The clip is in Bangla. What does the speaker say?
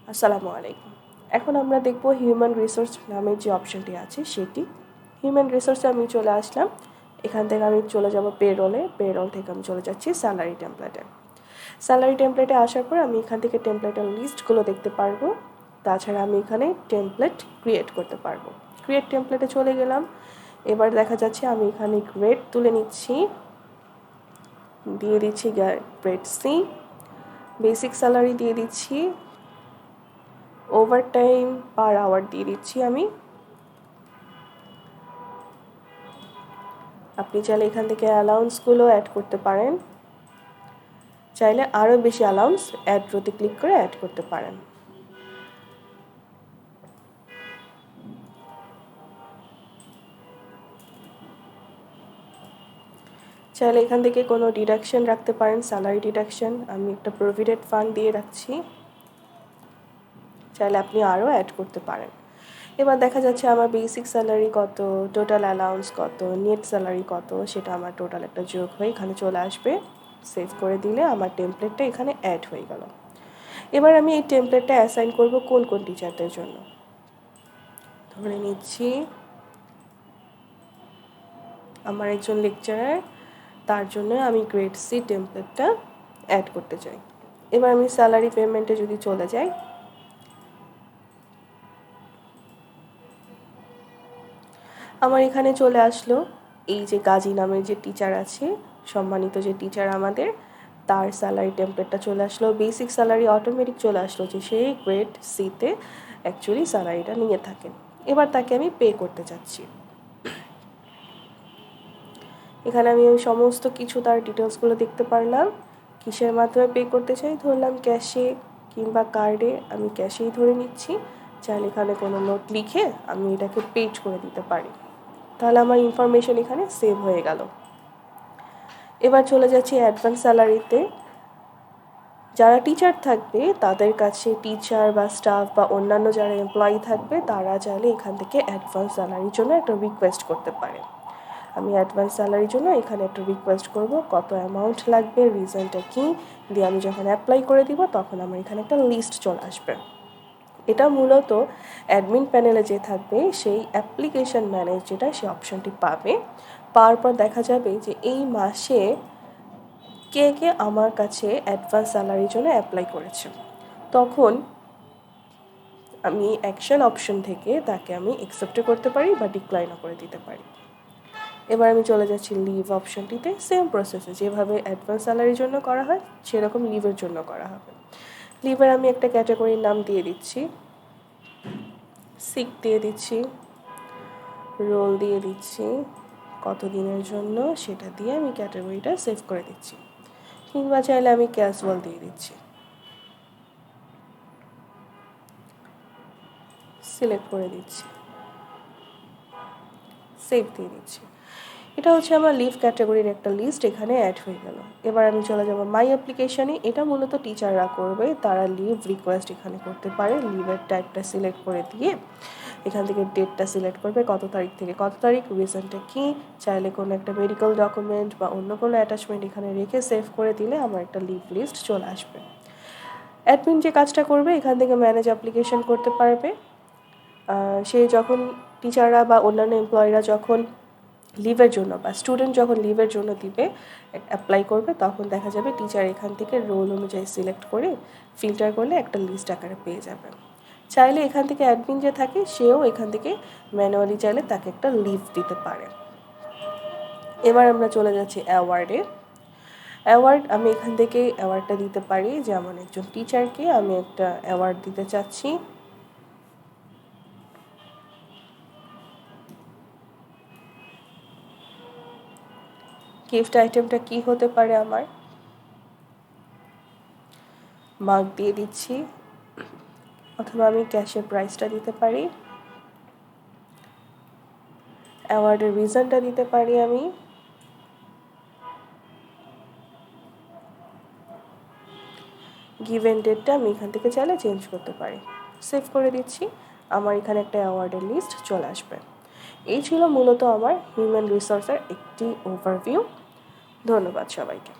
আসসালামু আলাইকুম। এখন আমরা দেখব হিউম্যান রিসোর্স নামের যে অপশনটি আছে সেটি। হিউম্যান রিসোর্সে আমি চলে আসলাম। এখান থেকে আমি চলে যাব পেরোলে। পেরোল থেকে আমি চলে যাচ্ছি স্যালারি টেমপ্লেটে। স্যালারি টেমপ্লেটে আসার পর আমি এখান থেকে টেমপ্লেটের লিস্টগুলো দেখতে পারবো। তাছাড়া আমি এখানে টেমপ্লেট ক্রিয়েট করতে পারবো। ক্রিয়েট টেমপ্লেটে চলে গেলাম। এবার দেখা যাচ্ছে আমি এখানে গ্রেড তুলে নিচ্ছি, দিয়ে দিচ্ছি গ্রেড সি। বেসিক স্যালারি দিয়ে দিচ্ছি, ওভারটাইম পার আওয়ার দিয়ে দিচ্ছি আমি। আপনি চাইলে এখান থেকে অ্যালাউন্সগুলো অ্যাড করতে পারেন, চাইলে আরও বেশি অ্যালাউন্স অ্যাড প্রতি ক্লিক করে অ্যাড করতে পারেন। চাইলে এখান থেকে কোনো ডিডাকশন রাখতে পারেন, স্যালারি ডিডাকশন। আমি একটা প্রভিডেন্ট ফান্ড দিয়ে রাখছি, চাইলে আপনি আরও অ্যাড করতে পারেন। এবার দেখা যাচ্ছে আমার বেসিক স্যালারি কত, টোটাল অ্যালাউন্স কত, নেট স্যালারি কত, সেটা আমার টোটাল একটা যোগ হয়ে এখানে চলে আসবে। সেভ করে দিলে আমার টেমপ্লেটটা এখানে অ্যাড হয়ে গেল। এবার আমি এই টেমপ্লেটটা অ্যাসাইন করব কোন কোন টিচারদের জন্য। ধরে নিচ্ছি আমার একজন লেকচারার, তার জন্য আমি গ্রেড সি টেমপ্লেটটা অ্যাড করতে চাই। এবার আমি স্যালারি পেমেন্টে যদি চলে যাই, আমার এখানে চলে আসলো এই যে গাজী নামের যে টিচার আছে, সম্মানিত যে টিচার আমাদের, তার স্যালারি টেমপ্লেটটা চলে আসলো। বেসিক স্যালারি অটোমেটিক চলে আসলো যে সেই গ্রেড সিতে অ্যাকচুয়ালি স্যালারিটা নিয়ে থাকেন। এবার তাকে আমি পে করতে চাচ্ছি। এখানে আমি ওই সমস্ত কিছু তার ডিটেলসগুলো দেখতে পারলাম। কিসের মাধ্যমে পে করতে চাই, ধরলাম ক্যাশে কিংবা কার্ডে। আমি ক্যাশেই ধরে নিচ্ছি। চাইলে এখানে কোনো নোট লিখে আমি এটাকে পেড করে দিতে পারি, তাহলে আমার ইনফরমেশন এখানে সেভ হয়ে গেল। এবার চলে যাচ্ছি অ্যাডভান্স স্যালারিতে। যারা টিচার থাকবে তাদের কাছে টিচার বা স্টাফ বা অন্যান্য যারা এমপ্লয়ি থাকবে তারা চাইলে এখান থেকে অ্যাডভান্স স্যালারির জন্য একটা রিকোয়েস্ট করতে পারে। আমি অ্যাডভান্স স্যালারির জন্য এখানে একটা রিকোয়েস্ট করব, কত অ্যামাউন্ট লাগবে, রিজনটা কী, দিয়ে আমি যখন অ্যাপ্লাই করে দিব তখন আমার এখানে একটা লিস্ট চলে আসবে। এটা মূলত অ্যাডমিন প্যানেলে যে থাকবে সেই অ্যাপ্লিকেশন ম্যানেজ যেটা, সেই অপশানটি পাবে। পাওয়ার পর দেখা যাবে যে এই মাসে কে কে আমার কাছে অ্যাডভান্স স্যালারির জন্য অ্যাপ্লাই করেছে। তখন আমি অ্যাকশন অপশন থেকে তাকে আমি অ্যাকসেপ্টও করতে পারি বা ডিক্লাইনও করে দিতে পারি। এবার আমি চলে যাচ্ছি লিভ অপশনটিতে। সেম প্রসেসে যেভাবে অ্যাডভান্স স্যালারির জন্য করা হয় সেরকম লিভের জন্য করা হবে। লিভের আমি একটা ক্যাটাগরির নাম দিয়ে দিচ্ছি, সিক দিয়ে দিচ্ছি, রোল দিয়ে দিচ্ছি, কত দিনের জন্য সেটা দিয়ে আমি ক্যাটাগরিটা সেভ করে দিচ্ছি, কিংবা চাইলে আমি ক্যাজুয়াল দিয়ে দিচ্ছি। সিলেক্ট করে দিচ্ছি, সেভ দিয়ে দিচ্ছি। এটা হচ্ছে আমার লিভ ক্যাটাগরির একটা লিস্ট এখানে অ্যাড হয়ে গেল। এবার আমি চলে যাব মাই অ্যাপ্লিকেশানে। এটা মূলত টিচাররা করবে, তারা লিভ রিকোয়েস্ট এখানে করতে পারে। লিভের টাইপটা সিলেক্ট করে দিয়ে এখান থেকে ডেটটা সিলেক্ট করবে, কত তারিখ থেকে কত তারিখ, রিজনটা কী, চাইলে কোনো একটা মেডিকেল ডকুমেন্ট বা অন্য কোনো অ্যাটাচমেন্ট এখানে রেখে সেভ করে দিলে আমার একটা লিভ লিস্ট চলে আসবে। অ্যাডমিন যে কাজটা করবে এখান থেকে ম্যানেজ অ্যাপ্লিকেশন করতে পারবে। সে যখন টিচাররা বা অন্যান্য এমপ্লয়িরা যখন লিভের জন্য বা স্টুডেন্ট যখন লিভের জন্য দিবে, অ্যাপ্লাই করবে, তখন দেখা যাবে টিচার এখান থেকে রোল অনুযায়ী সিলেক্ট করে ফিল্টার করলে একটা লিস্ট আকারে পেয়ে যাবে। চাইলে এখান থেকে অ্যাডমিন যে থাকে সেও এখান থেকে ম্যানুয়ালি চাইলে তাকে একটা লিভ দিতে পারে। এবার আমরা চলে যাচ্ছি অ্যাওয়ার্ডে। অ্যাওয়ার্ড আমি এখান থেকে অ্যাওয়ার্ডটা দিতে পারি, যেমন একজন টিচারকে আমি একটা অ্যাওয়ার্ড দিতে চাচ্ছি। গিফট আইটেমটা কী হতে পারে, আমার মার্ক দিয়ে দিচ্ছি, অথবা আমি ক্যাশের প্রাইসটা দিতে পারি। অ্যাওয়ার্ডের রিজনটা দিতে পারি আমি। গিভেন ডেটটা আমি এখান থেকে চাইলে চেঞ্জ করতে পারি। সেভ করে দিচ্ছি, আমার এখানে একটা অ্যাওয়ার্ডের লিস্ট চলে আসবে। এই ছিল মূলত আমার হিউম্যান রিসোর্সের একটি ওভারভিউ। ধন্যবাদ সবাইকে।